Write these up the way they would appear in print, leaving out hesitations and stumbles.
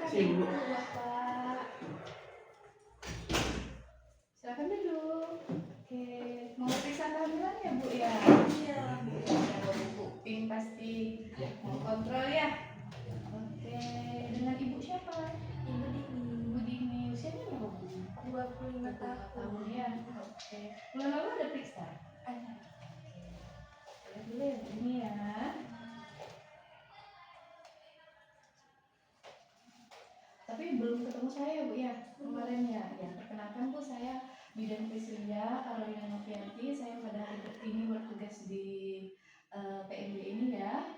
Ibu. Bapak. Silakan duduk. Oke, mau periksa kehamilan ya Bu ya? Iya. Kalau Bu Ping pasti mau kontrol ya. Oke, dengan Ibu siapa? Ibu Dini. Ibu Dini, usianya berapa Bu? 25 tahun. Ya. Oke, bulan lalu ada periksa? Ada. Lihat dulu ya Bu ini ya. Tapi belum ketemu saya Bu ya kemarin ya. Ya, perkenalkan Bu, saya Bidan Priscilia Carolina Novianti. Saya pada hari ini bertugas di PMB ini ya.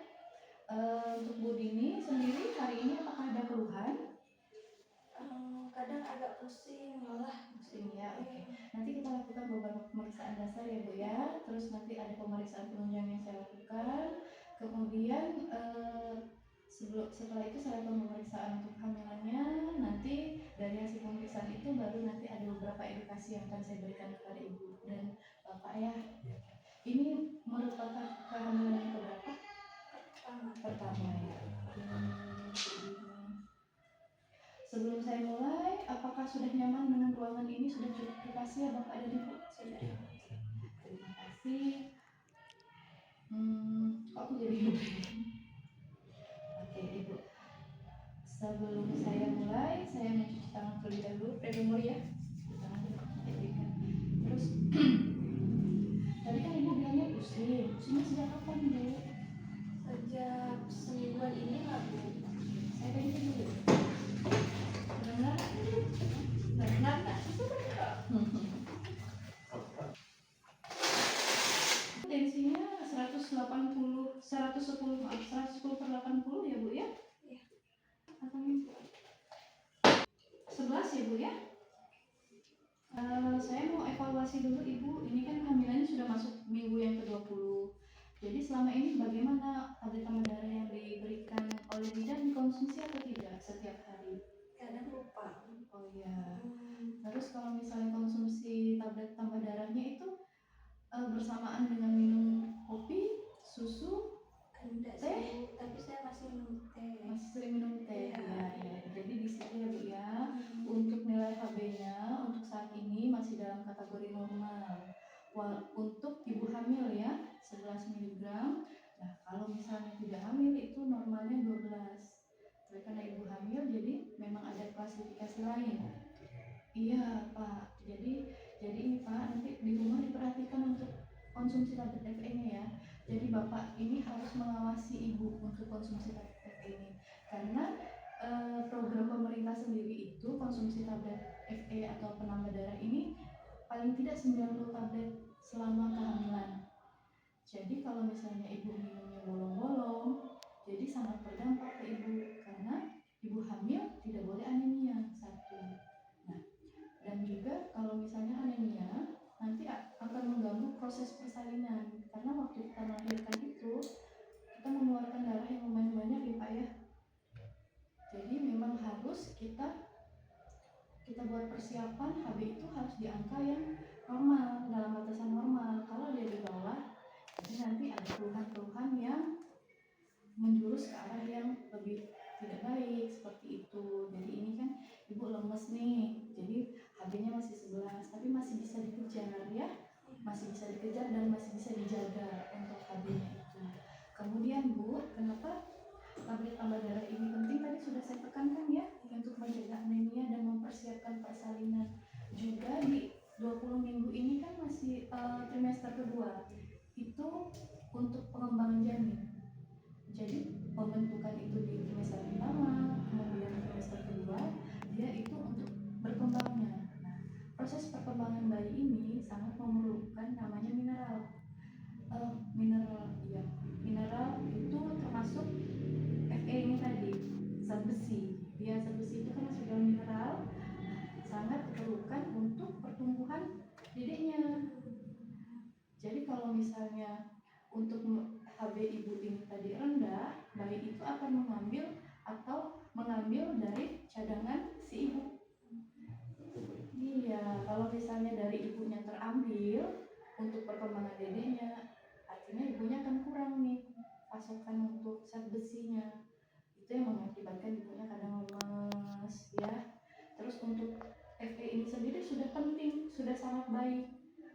Untuk Bu Dini sendiri hari ini apakah ada keluhan? Kadang agak pusing, lelah. Pusing ya, oke. Nanti kita lakukan beberapa pemeriksaan dasar ya Bu ya. Terus nanti ada pemeriksaan penunjang yang saya lakukan. Kemudian setelah itu saya lakukan pemeriksaan untuk kehamilannya. Nanti dari hasil pemeriksaan itu baru nanti ada beberapa edukasi yang akan saya berikan kepada Ibu dan Bapak ya. Ini merupakan kehamilan yang keberapa? Pertama ya. Sebelum saya mulai, apakah sudah nyaman dengan ruangan ini? Sudah cukup privasi ya Bapak dan Ibu? Sudah. Terima kasih. Kok aku jadi Oke Ibu. Sebelum saya mulai, saya mencuci tangan terlebih dahulu. Prememori ya. Terus tadi kan Ibu bilangnya pusing. Pusingnya sejak kapan Bu? Sejak semingguan ini lah Bu. Saya tadi dulu. Benar? Benar nggak? Tensinya 110/80 ya Bu ya? Iya. Atau 11 ya Bu ya? Saya mau evaluasi dulu Ibu. Ini kan kehamilannya sudah masuk minggu yang ke-20. Jadi selama ini bagaimana tablet tambah darah yang diberikan oleh bidan dikonsumsi atau tidak setiap hari? Kadang lupa. Oh iya. Terus kalau misalnya konsumsi tablet tambah darahnya itu bersamaan dengan minum kopi, susu, Enggak teh? sih, tapi saya masih minum teh. Masih sering minum teh Iya. ya. Jadi di sini ya Bu ya. Untuk nilai HB-nya untuk saat ini masih dalam kategori normal. Untuk ibu hamil ya 11 mg. Nah kalau misalnya tidak hamil itu normalnya 12. Tapi karena ibu hamil jadi memang ada klasifikasi lain. Iya Pak. Jadi ini Pak nanti di rumah diperhatikan untuk konsumsi tablet FE-nya ya. Jadi Bapak ini harus mengawasi ibu untuk konsumsi tablet FE ini karena program pemerintah sendiri itu konsumsi tablet FE atau penambah darah ini paling tidak 90 tablet selama kehamilan. Jadi kalau misalnya ibu minumnya bolong-bolong, jadi sangat berdampak ke ibu karena ibu hamil tidak boleh anemia satu. Nah, dan juga kalau misalnya anemia nanti akan mengganggu proses persalinan karena waktu kita melahirkan itu kita mengeluarkan darah yang lumayan banyak ya Pak ya. Jadi memang harus kita buat persiapan HB itu harus di angka yang normal, dalam batasan normal. Kalau dia di bawah, jadi nanti ada keluhan-keluhan yang menjurus ke arah yang lebih tidak baik seperti itu. Jadi ini kan ibu lemes nih, jadi HB-nya masih 11, tapi masih bisa dikejar ya, masih bisa dikejar dan masih bisa dijaga untuk HB-nya itu. Kemudian Bu, kenapa tablet tambah darah ini penting? Tadi sudah saya tekankan ya, untuk mencegah anemia dan mempersiapkan persalinan. Juga di 20 minggu ini kan masih trimester kedua, itu untuk pengembangan janin. Jadi pembentukan itu di trimester pertama, kemudian trimester kedua, dia itu untuk berkembangnya. Nah, proses perkembangan bayi ini sangat memerlukan namanya mineral. Mineral itu termasuk Fe ini tadi, zat besi. Zat besi itu kan masuk dalam mineral, sangat diperlukan untuk pertumbuhan dedeknya. Jadi kalau misalnya untuk HB ibu ini tadi rendah, bayi itu akan mengambil dari cadangan si ibu. Iya, kalau misalnya dari ibunya terambil untuk perkembangan dedeknya, artinya ibunya akan kurang nih pasokan untuk zat besinya. Itu yang mengakibatkan ibunya kadang lemas untuk FE ini sendiri sudah penting, sudah sangat baik.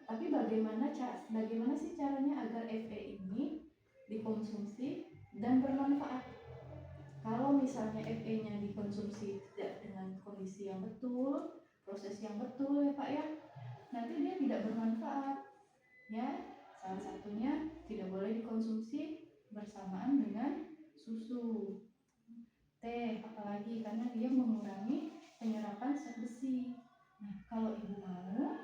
Tapi bagaimana sih caranya agar FE ini dikonsumsi dan bermanfaat? Kalau misalnya FE-nya dikonsumsi tidak dengan kondisi yang betul, proses yang betul ya Pak ya, nanti dia tidak bermanfaat. Ya, salah satunya tidak boleh dikonsumsi bersamaan dengan susu, teh, apalagi karena dia mengurangi penyerapan zat besi. Nah, kalau ibu mau,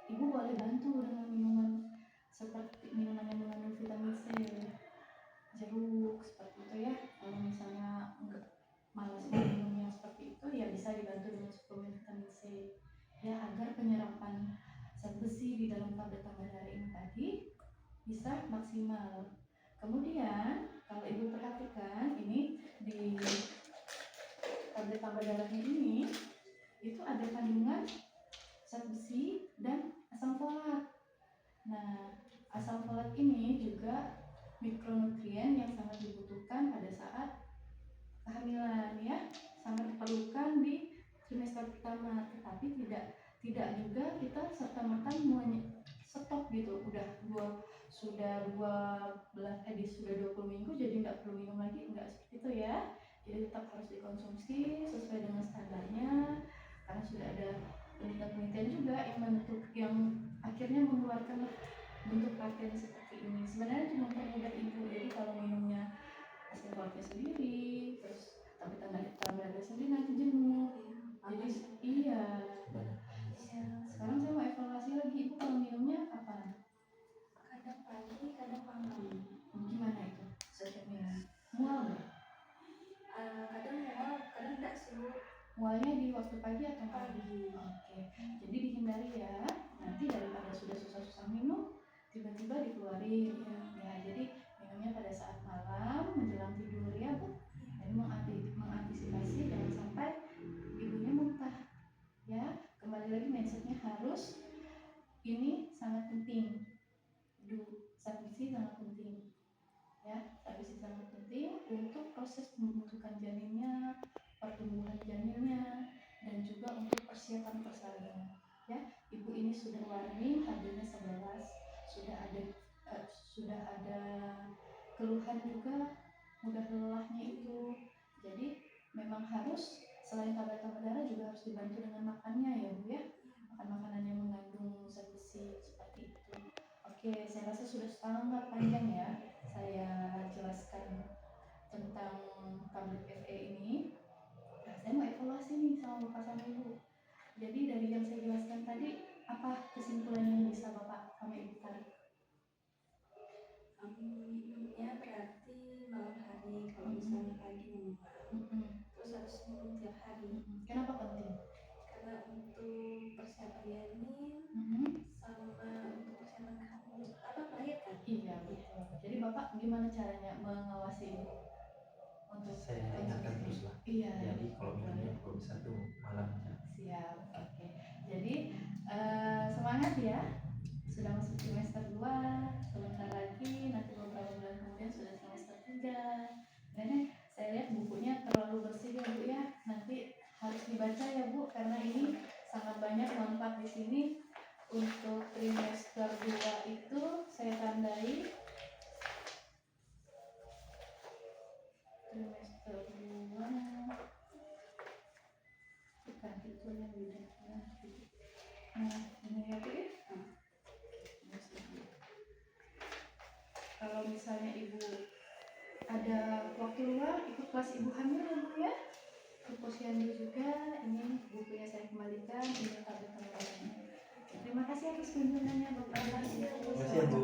ibu boleh bantu dengan minuman seperti minuman yang mengandung vitamin C, jeruk seperti itu ya. Kalau misalnya enggak malas minumnya seperti itu, ya bisa dibantu dengan suplemen vitamin C ya, agar penyerapan zat besi di dalam tablet tambah darah ini tadi bisa maksimal. Kemudian kalau ibu perhatikan ini di tablet tambah darahnya ini itu ada kandungan zat besi dan asam folat. Nah, asam folat ini juga mikronutrien yang sangat dibutuhkan pada saat kehamilan ya, sangat diperlukan di trimester pertama. Tetapi tidak juga kita serta-merta stop gitu, sudah 20 minggu jadi nggak perlu minum lagi, enggak seperti itu ya. Jadi tetap harus dikonsumsi sesuai dengan standarnya, karena sudah ada penelitian juga yang akhirnya mengeluarkan bentuk paten seperti ini. Sebenarnya cuma permudah ibu, jadi kalau minumnya asam folatnya sendiri, terus tapi tambah sendiri nanti jenuh. Jadi iya. Sekarang saya mau evaluasi lagi, ibu kalau minumnya kapan? Kadang pagi, kadang malam. Gimana itu setiap minum? Mual nggak? Kadang mual, kadang enggak sih Bu. Mualnya di waktu pagi atau Pagi. Oke, jadi dihindari ya. Nanti daripada sudah susah-susah minum, tiba-tiba dikeluarin. Ya, jadi minumnya pada saat malam menjelang tidur ya Bu. Dan mengantisipasi jangan sampai ibunya muntah. Ya, kembali lagi mindsetnya harus ini sangat penting. Zat besi sangat penting. Ya, zat besi sangat penting untuk proses pembentukan janinnya, pertumbuhan janinnya, dan juga untuk persiapan persalinan. Ya, ibu ini sudah warning, tabelnya 11, sudah ada keluhan juga, mudah lelahnya itu. Jadi memang harus selain tablet tambah darah juga harus dibantu dengan makannya ya Bu ya. Makan makanan yang mengandung zat besi seperti itu. Oke, saya rasa sudah sangat panjang ya saya jelaskan tentang tablet FE ini. Nah, saya mau evaluasi nih sama Bapak sama Ibu. Jadi dari yang saya jelaskan tadi, apa kesimpulan yang bisa Bapak sama Ibu tarik? Minumnya berarti malam hari, kalau misalnya pagi memang. Terus harus minum tiap hari. Kenapa penting? Karena untuk persiapan janin sama untuk persiapan melahirkan. Iya betul. Jadi Bapak gimana caranya mengawasi Ibu untuk saya ingatkan terus lah. Iya. Jadi kalau minumnya kalau bisa tuh malam aja. Siap. Oke. Jadi semangat ya. Sudah masuk semester 2, sebentar lagi nanti beberapa bulan kemudian sudah semester 3. Dan saya lihat bukunya terlalu bersih ya Bu ya. Nanti harus dibaca ya Bu, karena ini sangat banyak manfaat di sini. Untuk trimester 2 itu saya tandai trimester 2 bukan itu yang bidangnya. Nah, ini ya Bu ya. Kalau misalnya Ibu ada waktu luang, ikut kelas Ibu hamil ya Bu ya. Ikut posyandu juga. Ini bukunya saya kembalikan, ini tablet tambahannya. Terima kasih atas kunjungannya Bapak. Terima kasih Bu.